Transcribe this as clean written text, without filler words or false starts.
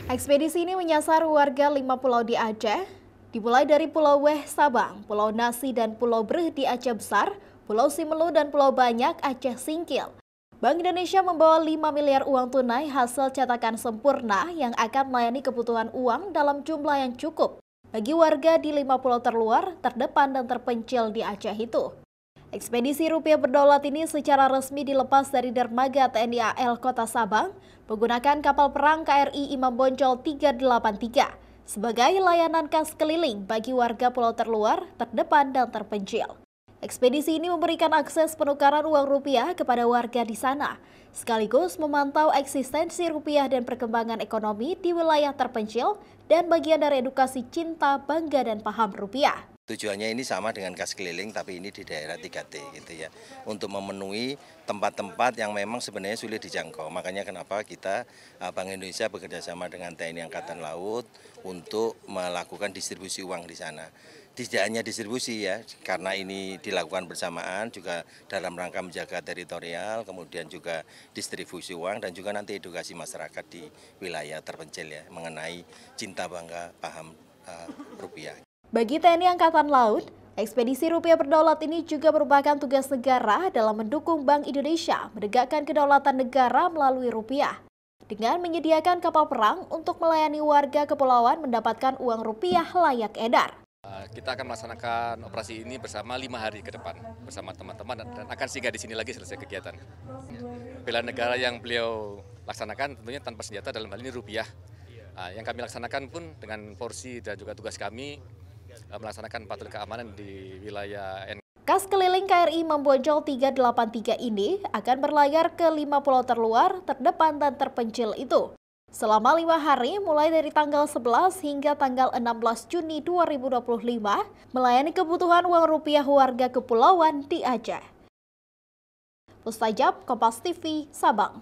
Ekspedisi ini menyasar warga 5 pulau di Aceh, dimulai dari Pulau Weh Sabang, Pulau Nasi dan Pulau Breh di Aceh Besar, Pulau Simelu dan Pulau Banyak Aceh Singkil. Bank Indonesia membawa 5 miliar uang tunai hasil cetakan sempurna yang akan melayani kebutuhan uang dalam jumlah yang cukup bagi warga di 5 pulau terluar, terdepan dan terpencil di Aceh itu. Ekspedisi rupiah berdaulat ini secara resmi dilepas dari dermaga TNI AL Kota Sabang menggunakan kapal perang KRI Imam Bonjol 383 sebagai layanan kas keliling bagi warga pulau terluar, terdepan dan terpencil. Ekspedisi ini memberikan akses penukaran uang rupiah kepada warga di sana, sekaligus memantau eksistensi rupiah dan perkembangan ekonomi di wilayah terpencil dan bagian dari edukasi cinta, bangga dan paham rupiah. Tujuannya ini sama dengan kas keliling, tapi ini di daerah 3T gitu ya, untuk memenuhi tempat-tempat yang memang sebenarnya sulit dijangkau. Makanya kenapa kita Bank Indonesia bekerjasama dengan TNI Angkatan Laut untuk melakukan distribusi uang di sana. Tidak hanya distribusi ya, karena ini dilakukan bersamaan juga dalam rangka menjaga teritorial, kemudian juga distribusi uang dan juga nanti edukasi masyarakat di wilayah terpencil ya, mengenai cinta, bangga, paham rupiah. Bagi TNI Angkatan Laut, ekspedisi rupiah berdaulat ini juga merupakan tugas negara dalam mendukung Bank Indonesia menegakkan kedaulatan negara melalui rupiah. Dengan menyediakan kapal perang untuk melayani warga kepulauan mendapatkan uang rupiah layak edar. Kita akan melaksanakan operasi ini bersama 5 hari ke depan bersama teman-teman dan akan singgah di sini lagi selesai kegiatan. Bela negara yang beliau laksanakan tentunya tanpa senjata, dalam hal ini rupiah. Yang kami laksanakan pun dengan porsi dan juga tugas kami melaksanakan patroli keamanan di wilayah Kas keliling KRI Imam Bonjol 383 ini akan berlayar ke 5 pulau terluar, terdepan dan terpencil itu selama 5 hari mulai dari tanggal 11 hingga tanggal 16 Juni 2025 melayani kebutuhan uang rupiah warga kepulauan di Aceh. Mustajab, Kompas TV, Sabang.